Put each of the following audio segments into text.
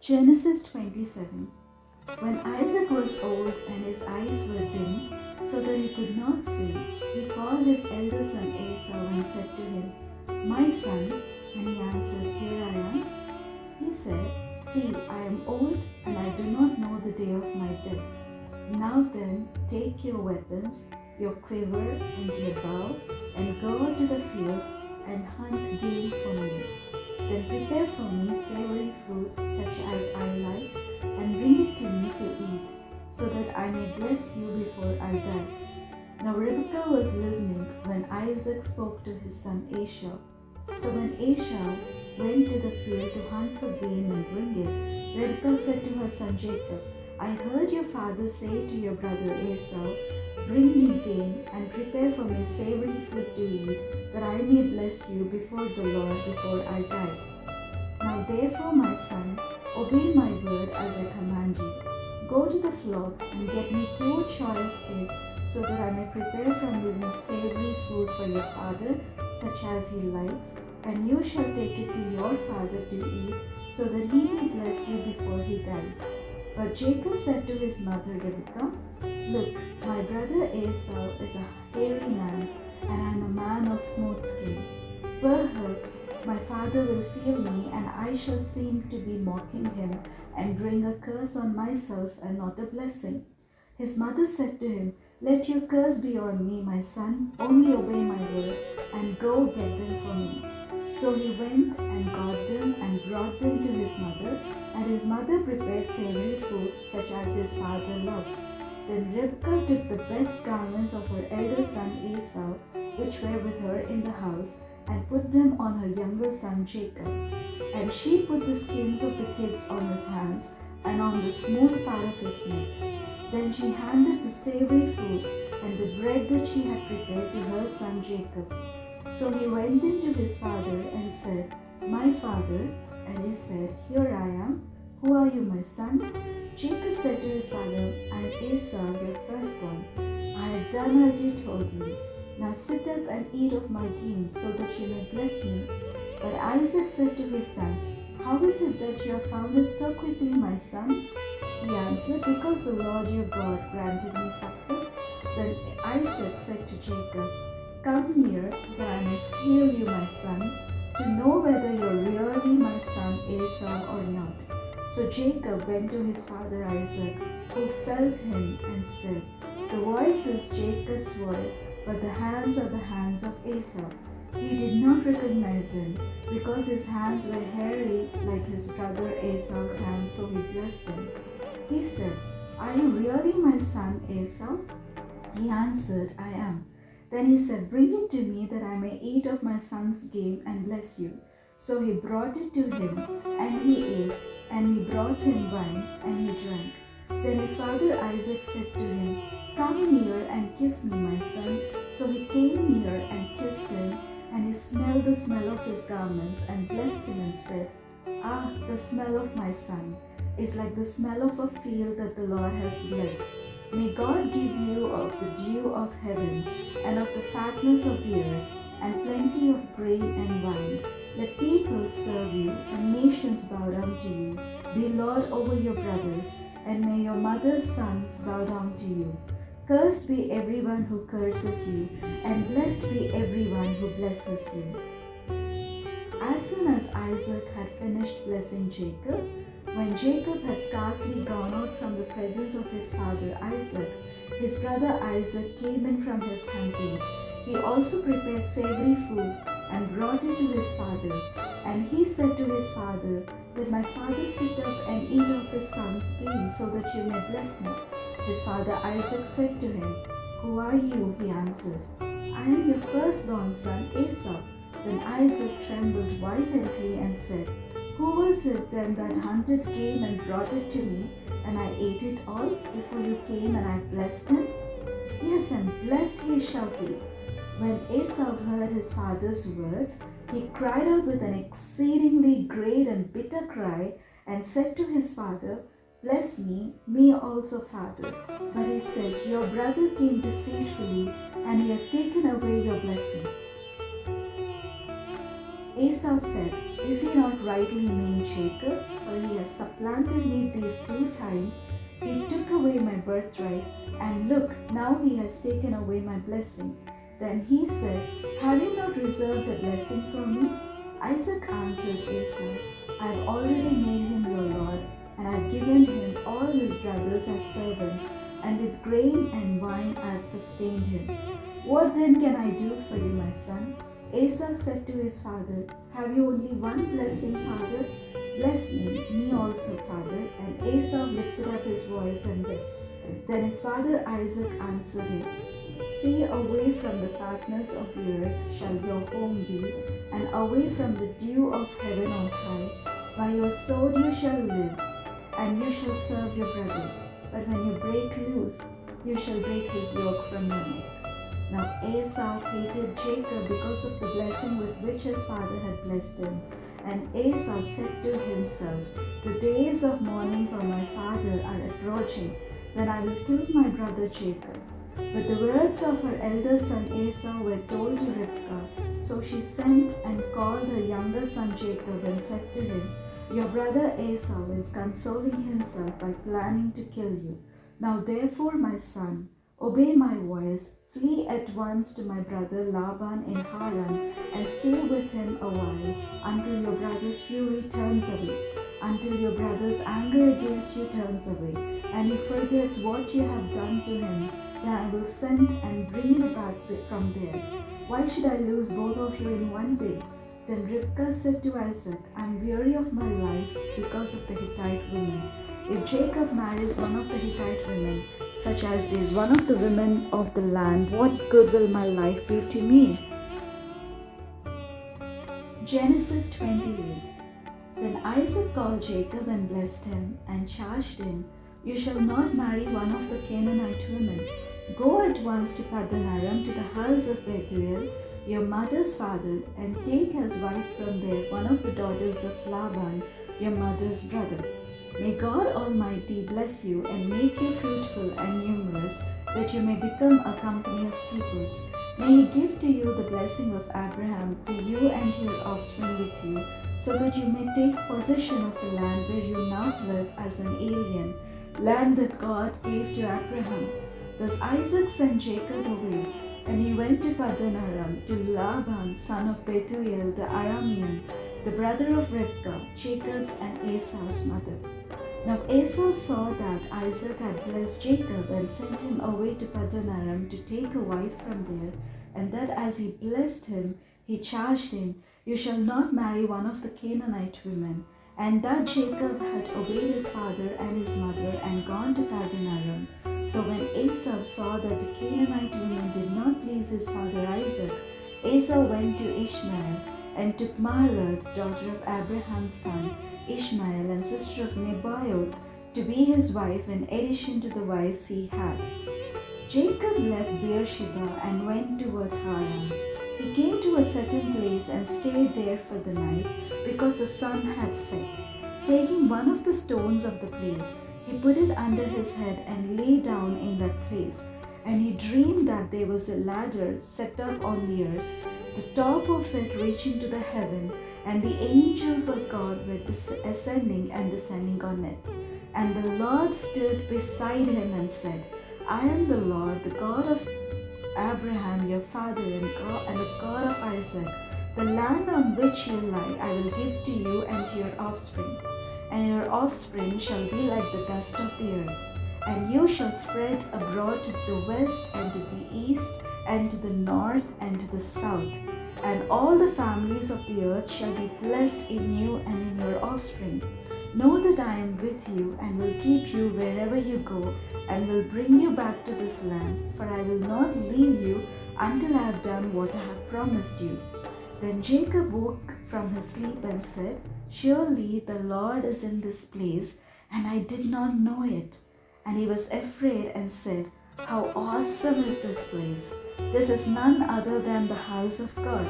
Genesis 27. When Isaac was old and his eyes were dim, so that he could not see, he called his elder son Esau and said to him, "My son," and he answered, "Here I am." He said, "See, I am old and I do not know the day of my death. Now then, take your weapons, your quiver and your bow, and go out to the field and hunt game for me. Then prepare for me savory food such as I like, and bring it to me to eat, so that I may bless you before I die." Now Rebekah was listening when Isaac spoke to his son Esau. So when Esau went to the field to hunt for game and bring it, Rebekah said to her son Jacob, "I heard your father say to your brother Esau, 'Bring me game and prepare for me savory food to eat, that I may bless you before the Lord before I die.' Now therefore, my son, obey my word as I command you. Go to the flock and get me 2 choice pigs, so that I may prepare from them savory food for your father, such as he likes, and you shall take it to your father to eat, so that he may bless you before he dies." But Jacob said to his mother Rebekah, "Look, my brother Esau is a hairy man, and I am a man of smooth skin. Perhaps my father will feel me, and I shall seem to be mocking him, and bring a curse on myself and not a blessing." His mother said to him, "Let your curse be on me, my son. Only obey my word, and go get them for me." So he went and got them and brought them to his mother, and his mother prepared savory food such as his father loved. Then Rebekah took the best garments of her elder son Esau, which were with her in the house, and put them on her younger son Jacob. And she put the skins of the kids on his hands and on the smooth part of his neck. Then she handed the savory food and the bread that she had prepared to her son Jacob. So he went in to his father and said, "My father." And he said, "Here I am. Who are you, my son?" Jacob said to his father, "I am Esau, your firstborn. I have done as you told me. Now sit up and eat of my game, so that you may bless me." But Isaac said to his son, "How is it that you have found it so quickly, my son?" He answered, "Because the Lord your God granted me success." Then Isaac said to Jacob, "Come near, that I may feel you, my son, to know whether you are really my son Esau or not." So Jacob went to his father Isaac, who felt him and said, "The voice is Jacob's voice, but the hands are the hands of Esau." He did not recognize him, because his hands were hairy like his brother Esau's hands, so he blessed him. He said, "Are you really my son Esau?" He answered, "I am." Then he said, "Bring it to me, that I may eat of my son's game and bless you." So he brought it to him, and he ate, and he brought him wine, and he drank. Then his father Isaac said to him, "Come near and kiss me, my son." So he came near and kissed him, and he smelled the smell of his garments and blessed him and said, "Ah, the smell of my son is like the smell of a field that the Lord has blessed. May God give you of the dew of heaven and of the fatness of the earth and plenty of grain and wine. Let people serve you and nations bow down to you. Be Lord over your brothers, and may your mother's sons bow down to you. Cursed be everyone who curses you, and blessed be everyone who blesses you." As soon as Isaac had finished blessing Jacob, when Jacob had scarcely gone out from the presence of his father Isaac, his brother Isaac came in from his hunting. He also prepared savory food and brought it to his father. And he said to his father, "Let my father sit up and eat of his son's game, so that you may bless me." His father Isaac said to him, "Who are you?" He answered, "I am your firstborn son Esau." Then Isaac trembled violently and said, "Who was it then that hunted game and brought it to me, and I ate it all before you came, and I blessed him? Yes, and blessed he shall be." When Esau heard his father's words, he cried out with an exceedingly great and bitter cry, and said to his father, "Bless me also, father." But he said, "Your brother came deceitfully, and he has taken away your blessing." Esau said, "Is he not rightly named Jacob? For he has supplanted me these 2 times. He took away my birthright, and look, now he has taken away my blessing. Then he said, have you not reserved a blessing for me? Isaac answered Esau, I have already made him your lord, and I have given him all his brothers as servants, and with grain and wine I have sustained him. What then can I do for you, my son? Esau said to his father, have you only one blessing, father? Bless me also, father. And Esau lifted up his voice and wept. Then his father Isaac answered him, see, away from the fatness of the earth shall your home be, and away from the dew of heaven on high. By your sword you shall live, and you shall serve your brother. But when you break loose, you shall break his yoke from your neck. Now Esau hated Jacob because of the blessing with which his father had blessed him. And Esau said to himself, the days of mourning for my father are approaching, then I will kill my brother Jacob. But the words of her elder son Esau were told to Rivkah. So she sent and called her younger son Jacob and said to him, your brother Esau is consoling himself by planning to kill you. Now therefore, my son, obey my voice. Flee at once to my brother Laban in Haran, and stay with him a while, until your brother's fury turns away, until your brother's anger against you turns away, and he forgets what you have done to him. Then I will send and bring you back from there. Why should I lose both of you in one day? Then Rivkah said to Isaac, I am weary of my life because of the Hittite women. If Jacob marries one of the Hittite women, such as these, one of the women of the land, what good will my life be to me? Genesis 28. Then Isaac called Jacob and blessed him, and charged him, you shall not marry one of the Canaanite women. Go at once to Paddan Aram, to the house of Bethuel, your mother's father, and take as wife from there one of the daughters of Laban, your mother's brother. May God Almighty bless you and make you fruitful and numerous, that you may become a company of peoples. May He give to you the blessing of Abraham, to you and to your offspring with you, so that you may take possession of the land where you now live as an alien, land that God gave to Abraham. Thus Isaac sent Jacob away, and he went to Paddan Aram, to Laban, son of Bethuel the Aramean, the brother of Rivkah, Jacob's and Esau's mother. Now Esau saw that Isaac had blessed Jacob and sent him away to Paddan Aram to take a wife from there, and that as he blessed him, he charged him, you shall not marry one of the Canaanite women. And that Jacob had obeyed his father and his mother and gone to Paddan Aram. So when Esau saw that the Canaanite woman did not please his father Isaac, Esau went to Ishmael and took Mahalath, daughter of Abraham's son, Ishmael, and sister of Nebaioth, to be his wife in addition to the wives he had. Jacob left Beersheba and went toward Haran. He came to a certain place and stayed there for the night, because the sun had set. Taking one of the stones of the place, he put it under his head and lay down in that place. And he dreamed that there was a ladder set up on the earth, the top of it reaching to the heaven, and the angels of God were ascending and descending on it. And the Lord stood beside him and said, I am the Lord, the God of Abraham your father, and the God of Isaac. The land on which you lie I will give to you and to your offspring, and your offspring shall be like the dust of the earth. And you shall spread abroad to the west and to the east and to the north and to the south. And all the families of the earth shall be blessed in you and in your offspring. Know that I am with you and will keep you wherever you go, and will bring you back to this land, for I will not leave you until I have done what I have promised you. Then Jacob woke from his sleep and said, Surely the Lord is in this place, and I did not know it. And he was afraid and said, How awesome is this place! This is none other than the house of God,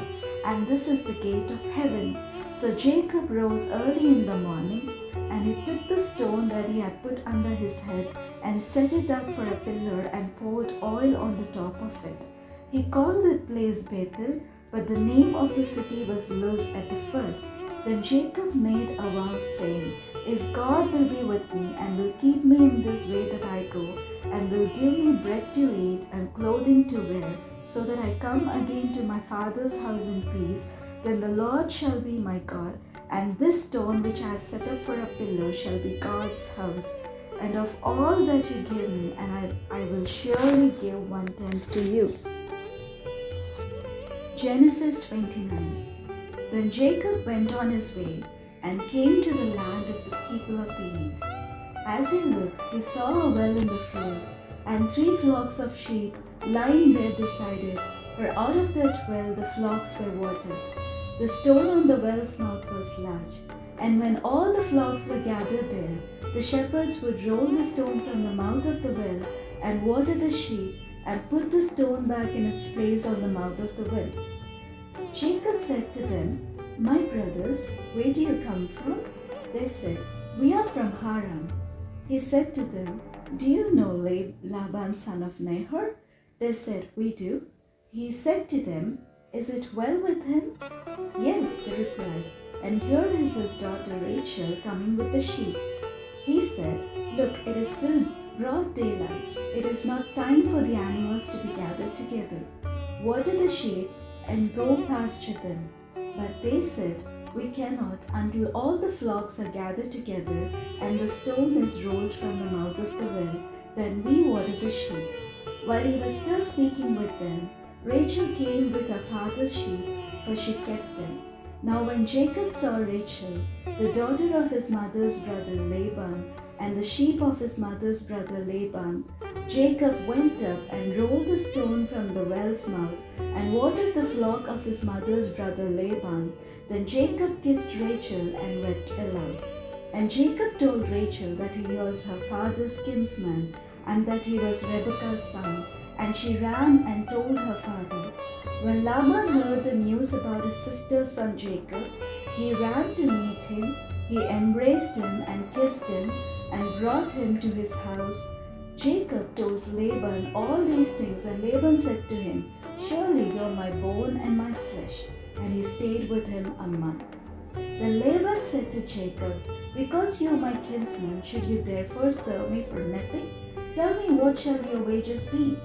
and this is the gate of heaven. So Jacob rose early in the morning, and he took the stone that he had put under his head and set it up for a pillar and poured oil on the top of it. He called that place Bethel, but the name of the city was Luz at the first. Then Jacob made a vow, saying, If God will be with me and will keep me in this way that I go, and will give me bread to eat and clothing to wear, so that I come again to my father's house in peace, then the Lord shall be my God, and this stone which I have set up for a pillar shall be God's house. And of all that you give me, and I will surely give 1/10 to you. Genesis 29. Then Jacob went on his way and came to the land of the people of the east. As he looked, he saw a well in the field, and 3 flocks of sheep lying there beside it, for out of that well the flocks were watered. The stone on the well's mouth was large, and when all the flocks were gathered there, the shepherds would roll the stone from the mouth of the well and water the sheep and put the stone back in its place on the mouth of the well. Jacob said to them, My brothers, where do you come from? They said, We are from Haran. He said to them, Do you know Laban son of Nahor? They said, We do. He said to them, Is it well with him? Yes, they replied, and here is his daughter Rachel coming with the sheep. He said, Look, it is still broad daylight. It is not time for the animals to be gathered together. Water the sheep and go pasture them. But they said, We cannot until all the flocks are gathered together and the stone is rolled from the mouth of the well. Then we water the sheep. While he was still speaking with them, Rachel came with her father's sheep, for she kept them. Now when Jacob saw Rachel, the daughter of his mother's brother Laban, and the sheep of his mother's brother Laban, Jacob went up and rolled the stone from the well's mouth and watered the flock of his mother's brother Laban. Then Jacob kissed Rachel and wept aloud. And Jacob told Rachel that he was her father's kinsman and that he was Rebekah's son. And she ran and told her father. When Laban heard the news about his sister's son Jacob, he ran to meet him. He embraced him and kissed him and brought him to his house. Jacob told Laban all these things, and Laban said to him, Surely you are my bone and my flesh. And he stayed with him a month. Then Laban said to Jacob, Because you are my kinsman, should you therefore serve me for nothing? Tell me, what shall your wages be?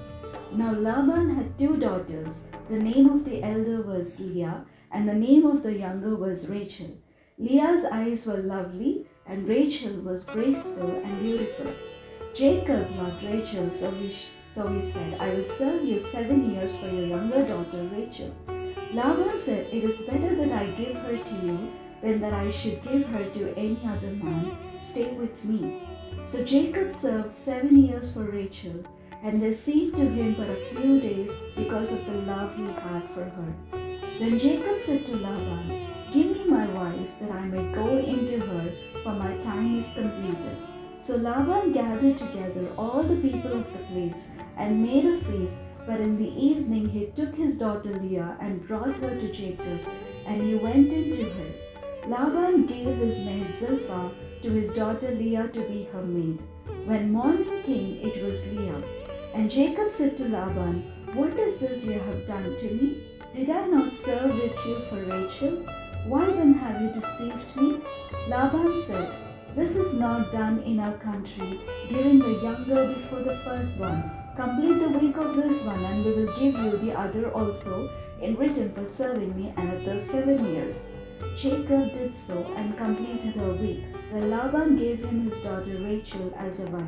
Now Laban had 2 daughters. The name of the elder was Leah, and the name of the younger was Rachel. Leah's eyes were lovely, and Rachel was graceful and beautiful. Jacob loved Rachel, so he said, I will serve you 7 years for your younger daughter Rachel. Laban said, It is better that I give her to you than that I should give her to any other man. Stay with me. So Jacob served 7 years for Rachel, and there seemed to him but a few days because of the love he had for her. Then Jacob said to Laban, Give me my wife, that I may go into her, for my time is completed. So Laban gathered together all the people of the place and made a feast, but in the evening he took his daughter Leah and brought her to Jacob, and he went into her. Laban gave his maid Zilpah to his daughter Leah to be her maid. When morning came, it was Leah. And Jacob said to Laban, What is this you have done to me? Did I not serve with you for Rachel? Why then have you deceived me? Laban said, This is not done in our country, giving the younger before the firstborn. Complete the week of this one, and we will give you the other also in return for serving me another 7 years. Jacob did so and completed a week. Then Laban gave him his daughter Rachel as a wife.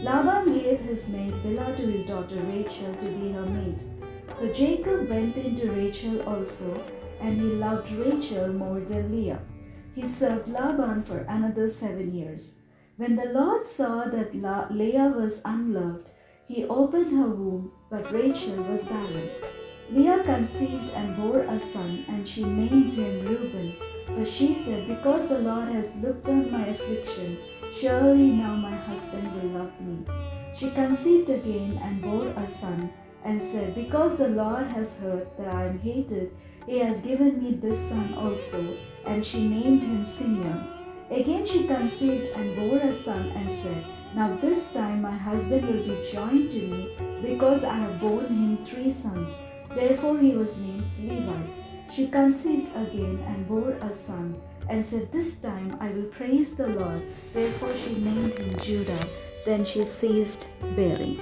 Laban gave his maid Bilhah to his daughter Rachel to be her maid. So Jacob went into Rachel also, and he loved Rachel more than Leah. He served Laban for another 7 years. When the Lord saw that Leah was unloved, he opened her womb, but Rachel was barren. Leah conceived and bore a son, and she named him Reuben. For she said, Because the Lord has looked on my affliction, surely now my husband will love me. She conceived again and bore a son, and said, Because the Lord has heard that I am hated, he has given me this son also. And she named him Simeon. Again she conceived and bore a son, and said, Now this time my husband will be joined to me, because I have borne him 3 sons. Therefore he was named Levi. She conceived again and bore a son, and said, "This time I will praise the Lord." Therefore she named him Judah. Then she ceased bearing.